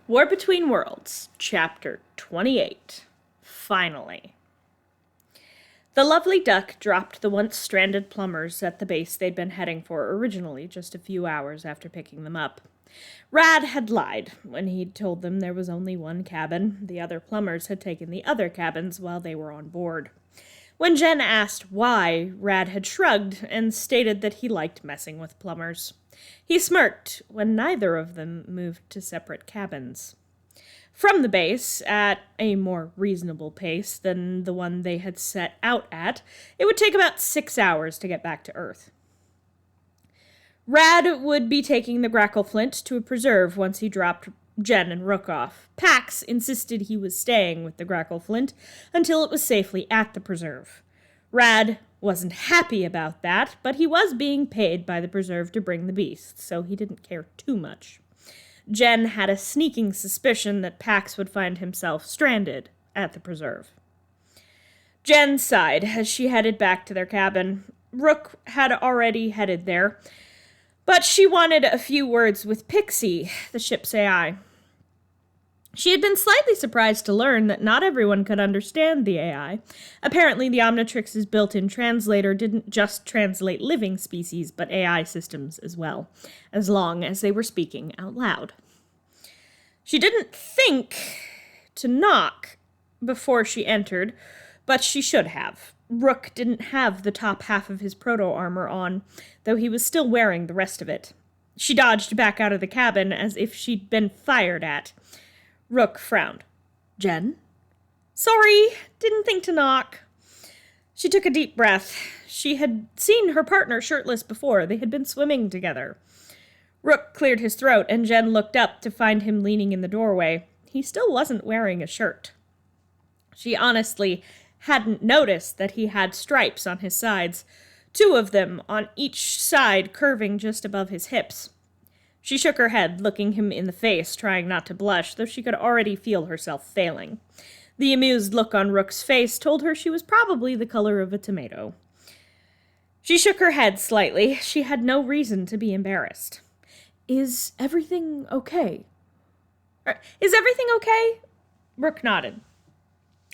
War Between Worlds, Chapter 28. Finally. The lovely duck dropped the once stranded plumbers at the base they'd been heading for originally, just a few hours after picking them up. Rad had lied when he'd told them there was only one cabin. The other plumbers had taken the other cabins while they were on board. When Jen asked why, Rad had shrugged and stated that he liked messing with plumbers. He smirked when neither of them moved to separate cabins. From the base, at a more reasonable pace than the one they had set out at, it would take about 6 hours to get back to Earth. Rad would be taking the grackle flint to a preserve once he dropped Jen and Rook off. Pax insisted he was staying with the grackle flint until it was safely at the preserve. Rad wasn't happy about that, but he was being paid by the preserve to bring the beast, so he didn't care too much. Jen had a sneaking suspicion that Pax would find himself stranded at the preserve. Jen sighed as she headed back to their cabin. Rook had already headed there, but she wanted a few words with Pixie, the ship's AI. She had been slightly surprised to learn that not everyone could understand the AI. Apparently, the Omnitrix's built-in translator didn't just translate living species, but AI systems as well, as long as they were speaking out loud. She didn't think to knock before she entered, but she should have. Rook didn't have the top half of his proto-armor on, though he was still wearing the rest of it. She dodged back out of the cabin as if she'd been fired at. Rook frowned. "Jen?" "Sorry, didn't think to knock." She took a deep breath. She had seen her partner shirtless before. They had been swimming together. Rook cleared his throat, and Jen looked up to find him leaning in the doorway. He still wasn't wearing a shirt. She honestly hadn't noticed that he had stripes on his sides, 2 of them on each side curving just above his hips. She shook her head, looking him in the face, trying not to blush, though she could already feel herself failing. The amused look on Rook's face told her she was probably the color of a tomato. She shook her head slightly. She had no reason to be embarrassed. "Is everything okay?" "Is everything okay?" Rook nodded.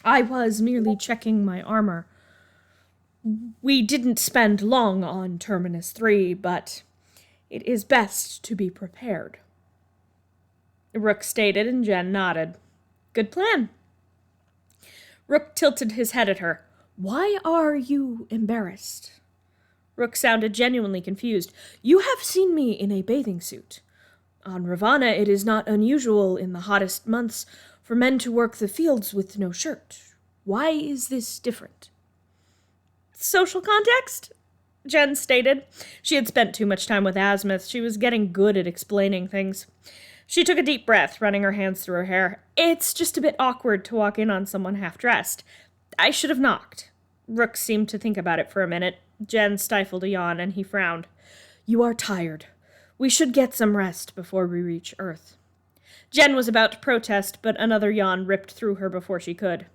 "I was merely checking my armor. We didn't spend long on Terminus 3, but it is best to be prepared." Rook stated, and Jen nodded. "Good plan." Rook tilted his head at her. "Why are you embarrassed?" Rook sounded genuinely confused. "You have seen me in a bathing suit. On Ravana, it is not unusual in the hottest months for men to work the fields with no shirt. Why is this different?" "Social context?" Jen stated. She had spent too much time with Azimuth. She was getting good at explaining things. She took a deep breath, running her hands through her hair. "It's just a bit awkward to walk in on someone half-dressed. I should have knocked." Rook seemed to think about it for a minute. Jen stifled a yawn, and he frowned. "You are tired. We should get some rest before we reach Earth." Jen was about to protest, but another yawn ripped through her before she could.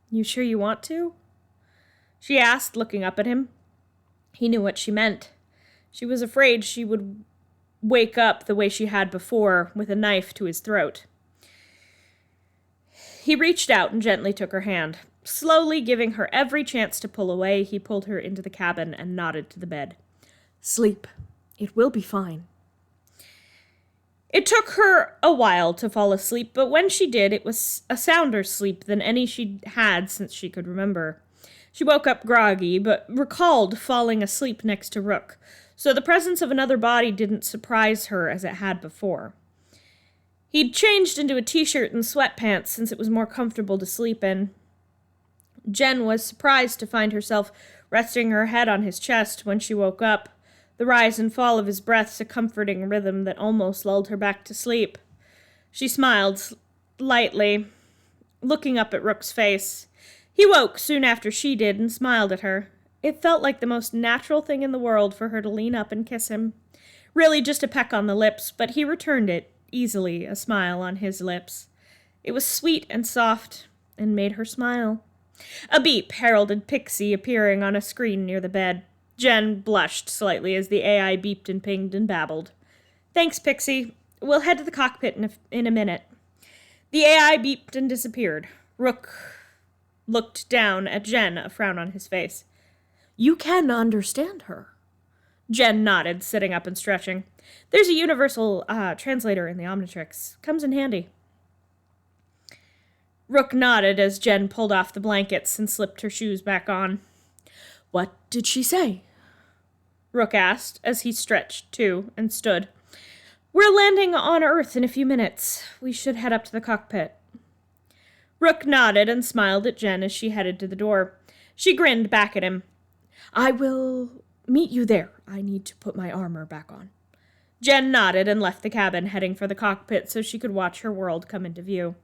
"You sure you want to?" she asked, looking up at him. He knew what she meant. She was afraid she would wake up the way she had before, with a knife to his throat. He reached out and gently took her hand. Slowly giving her every chance to pull away, he pulled her into the cabin and nodded to the bed. "Sleep. It will be fine." It took her a while to fall asleep, but when she did, it was a sounder sleep than any she'd had since she could remember. She woke up groggy, but recalled falling asleep next to Rook, so the presence of another body didn't surprise her as it had before. He'd changed into a t-shirt and sweatpants since it was more comfortable to sleep in. Jen was surprised to find herself resting her head on his chest when she woke up, the rise and fall of his breaths a comforting rhythm that almost lulled her back to sleep. She smiled lightly, looking up at Rook's face. He woke soon after she did and smiled at her. It felt like the most natural thing in the world for her to lean up and kiss him. Really just a peck on the lips, but he returned it, easily, a smile on his lips. It was sweet and soft, and made her smile. A beep heralded Pixie appearing on a screen near the bed. Jen blushed slightly as the AI beeped and pinged and babbled. "Thanks, Pixie. We'll head to the cockpit in a minute." The AI beeped and disappeared. Rook looked down at Jen, a frown on his face. You can understand her. Jen nodded, sitting up and stretching. There's a universal translator in the Omnitrix. Comes in handy. Rook nodded as Jen pulled off the blankets and slipped her shoes back on. What did she say? Rook asked as he stretched, too, and stood. We're landing on Earth in a few minutes. We should head up to the cockpit. Rook nodded and smiled at Jen as she headed to the door. She grinned back at him. I will meet you there. I need to put my armor back on. Jen nodded and left the cabin, heading for the cockpit so she could watch her world come into view.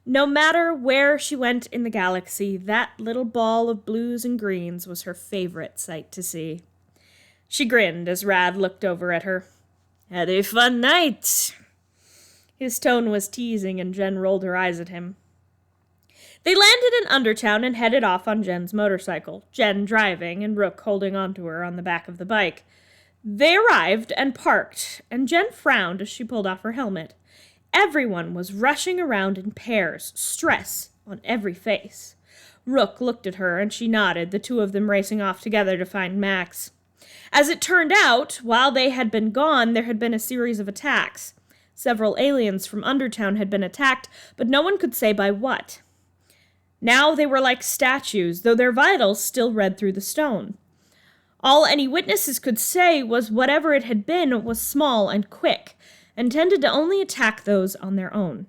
No matter where she went in the galaxy, that little ball of blues and greens was her favorite sight to see. She grinned as Rad looked over at her. Had a fun night. His tone was teasing, and Jen rolled her eyes at him. They landed in Undertown and headed off on Jen's motorcycle, Jen driving and Rook holding onto her on the back of the bike. They arrived and parked, and Jen frowned as she pulled off her helmet. Everyone was rushing around in pairs, stress on every face. Rook looked at her, and she nodded, the two of them racing off together to find Max. As it turned out, while they had been gone, there had been a series of attacks. Several aliens from Undertown had been attacked, but no one could say by what. Now they were like statues, though their vitals still read through the stone. All any witnesses could say was whatever it had been was small and quick, and tended to only attack those on their own.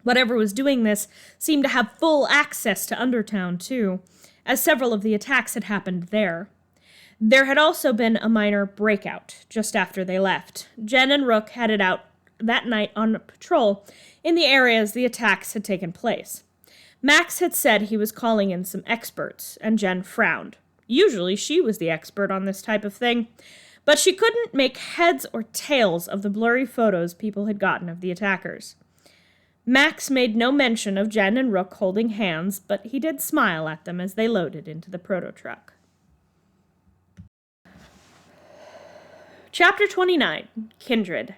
Whatever was doing this seemed to have full access to Undertown, too, as several of the attacks had happened there. There had also been a minor breakout just after they left. Jen and Rook headed out that night on patrol in the areas the attacks had taken place. Max had said he was calling in some experts, and Jen frowned. Usually she was the expert on this type of thing, but she couldn't make heads or tails of the blurry photos people had gotten of the attackers. Max made no mention of Jen and Rook holding hands, but he did smile at them as they loaded into the proto-truck. Chapter 29, Kindred.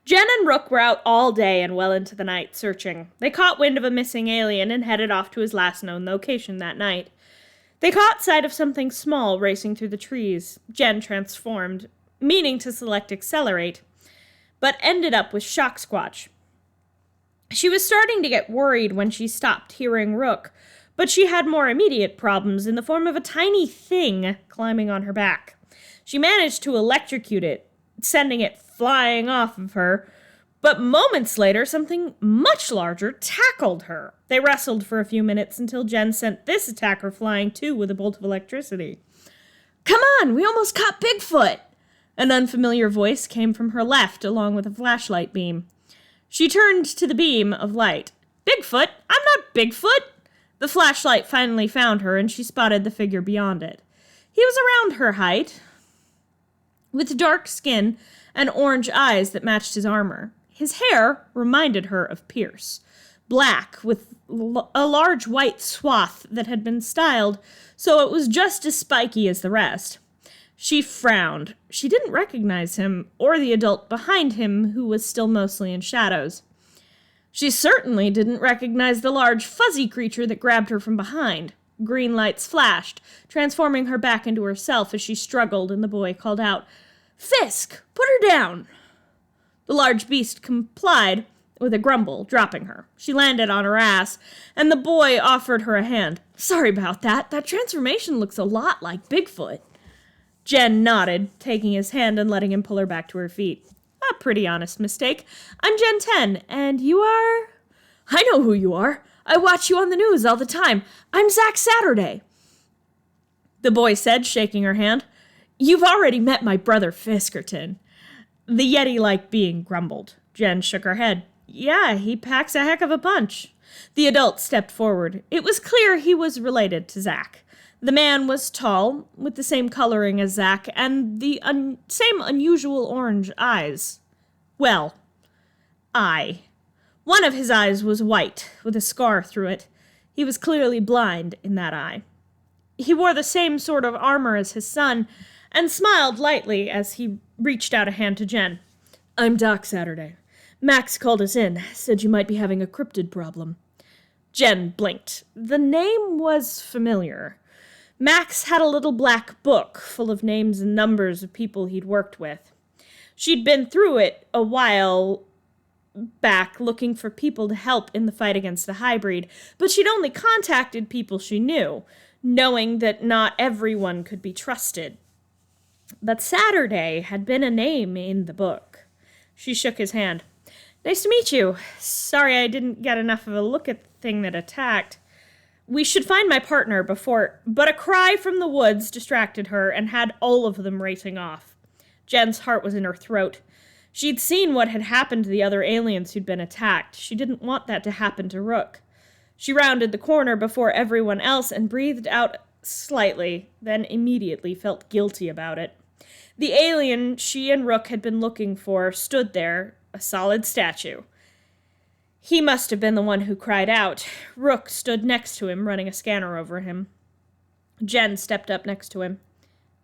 Jen and Rook were out all day and well into the night searching. They caught wind of a missing alien and headed off to his last known location that night. They caught sight of something small racing through the trees. Jen transformed, meaning to select Accelerate, but ended up with Shock Squatch. She was starting to get worried when she stopped hearing Rook, but she had more immediate problems in the form of a tiny thing climbing on her back. She managed to electrocute it, sending it flying off of her, but moments later, something much larger tackled her. They wrestled for a few minutes until Jen sent this attacker flying too with a bolt of electricity. Come on, we almost caught Bigfoot! An unfamiliar voice came from her left along with a flashlight beam. She turned to the beam of light. Bigfoot? I'm not Bigfoot! The flashlight finally found her, and she spotted the figure beyond it. He was around her height, with dark skin and orange eyes that matched his armor. His hair reminded her of Pierce, black with a large white swath that had been styled so it was just as spiky as the rest. She frowned. She didn't recognize him or the adult behind him, who was still mostly in shadows. She certainly didn't recognize the large fuzzy creature that grabbed her from behind. Green lights flashed, transforming her back into herself as she struggled, and the boy called out, Fisk, put her down! The large beast complied with a grumble, dropping her. She landed on her ass, and the boy offered her a hand. Sorry about that. That transformation looks a lot like Bigfoot. Jen nodded, taking his hand and letting him pull her back to her feet. A pretty honest mistake. I'm Gen 10, and you are... I know who you are. I watch you on the news all the time. I'm Zack Saturday. The boy said, shaking her hand. You've already met my brother Fiskerton. The Yeti-like being grumbled. Jen shook her head. Yeah, he packs a heck of a punch. The adult stepped forward. It was clear he was related to Zack. The man was tall, with the same coloring as Zack, and the same unusual orange eyes. Well, eye. One of his eyes was white, with a scar through it. He was clearly blind in that eye. He wore the same sort of armor as his son, and smiled lightly as he reached out a hand to Jen. I'm Doc Saturday. Max called us in, said you might be having a cryptid problem. Jen blinked. The name was familiar. Max had a little black book full of names and numbers of people he'd worked with. She'd been through it a while back looking for people to help in the fight against the hybrid, but she'd only contacted people she knew, knowing that not everyone could be trusted. But Saturday had been a name in the book. She shook his hand. Nice to meet you. Sorry I didn't get enough of a look at the thing that attacked. We should find my partner before... But a cry from the woods distracted her and had all of them racing off. Jen's heart was in her throat. She'd seen what had happened to the other aliens who'd been attacked. She didn't want that to happen to Rook. She rounded the corner before everyone else and breathed out slightly, then immediately felt guilty about it. The alien she and Rook had been looking for stood there, a solid statue. He must have been the one who cried out. Rook stood next to him, running a scanner over him. Jen stepped up next to him.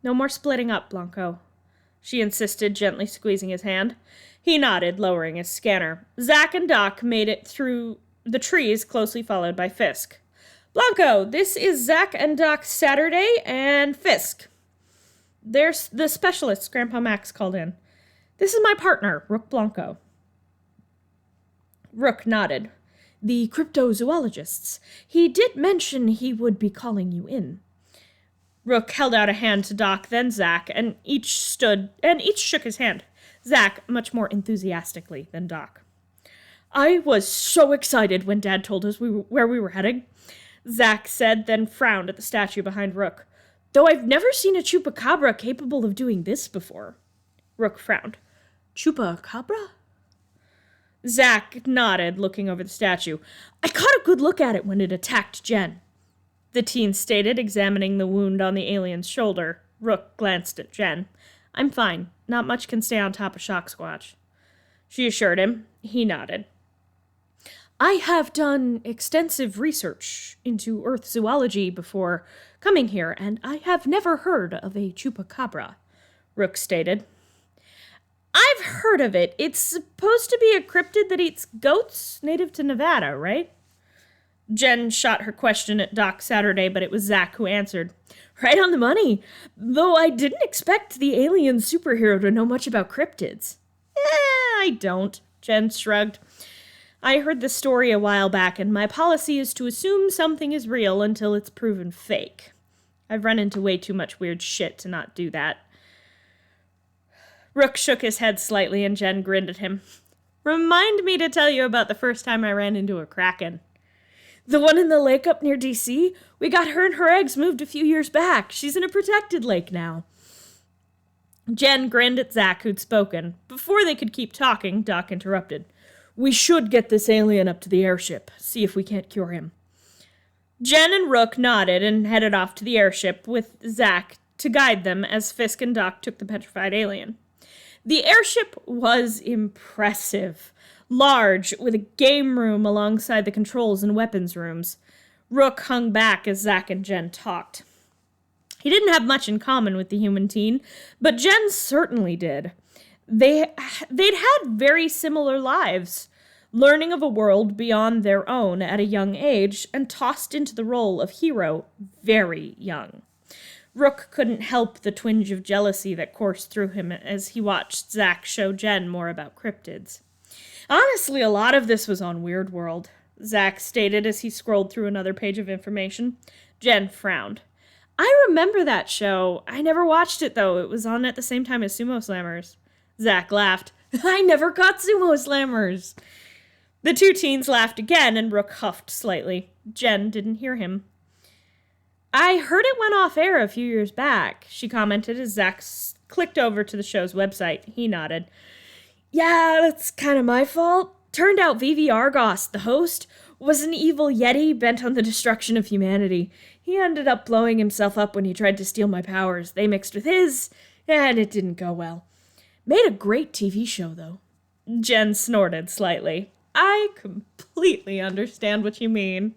No more splitting up, Blonko, she insisted, gently squeezing his hand. He nodded, lowering his scanner. Zack and Doc made it through the trees, closely followed by Fisk. Blonko, this is Zack and Doc Saturday and Fisk. There's the specialists Grandpa Max called in. This is my partner, Rook Blonko. Rook nodded. The cryptozoologists. He did mention he would be calling you in. Rook held out a hand to Doc, then Zack, and each shook his hand. Zack much more enthusiastically than Doc. I was so excited when Dad told us where we were heading, Zack said, then frowned at the statue behind Rook. Though I've never seen a chupacabra capable of doing this before. Rook frowned. Chupacabra? Zack nodded, looking over the statue. I caught a good look at it when it attacked Jen, the teen stated, examining the wound on the alien's shoulder. Rook glanced at Jen. I'm fine. Not much can stay on top of Shock Squatch, she assured him. He nodded. I have done extensive research into Earth zoology before coming here, and I have never heard of a chupacabra, Rook stated. I've heard of it. It's supposed to be a cryptid that eats goats, native to Nevada, right? Jen shot her question at Doc Saturday, but it was Zack who answered. Right on the money, though I didn't expect the alien superhero to know much about cryptids. I don't, Jen shrugged. I heard the story a while back, and my policy is to assume something is real until it's proven fake. I've run into way too much weird shit to not do that. Rook shook his head slightly, and Jen grinned at him. Remind me to tell you about the first time I ran into a kraken. The one in the lake up near D.C.? We got her and her eggs moved a few years back. She's in a protected lake now. Jen grinned at Zack, who'd spoken. Before they could keep talking, Doc interrupted. We should get this alien up to the airship, see if we can't cure him. Jen and Rook nodded and headed off to the airship with Zack to guide them as Fisk and Doc took the petrified alien. The airship was impressive. Large, with a game room alongside the controls and weapons rooms. Rook hung back as Zack and Jen talked. He didn't have much in common with the human teen, but Jen certainly did. They'd had very similar lives, learning of a world beyond their own at a young age and tossed into the role of hero very young. Rook couldn't help the twinge of jealousy that coursed through him as he watched Zack show Jen more about cryptids. Honestly, a lot of this was on Weird World, Zack stated as he scrolled through another page of information. Jen frowned. I remember that show. I never watched it, though. It was on at the same time as Sumo Slammers. Zack laughed. I never caught Sumo Slammers. The two teens laughed again, and Rook huffed slightly. Jen didn't hear him. I heard it went off air a few years back, she commented as Zack clicked over to the show's website. He nodded. Yeah, that's kind of my fault. Turned out Vivi Argos, the host, was an evil yeti bent on the destruction of humanity. He ended up blowing himself up when he tried to steal my powers. They mixed with his, and it didn't go well. Made a great TV show, though. Jen snorted slightly. I completely understand what you mean.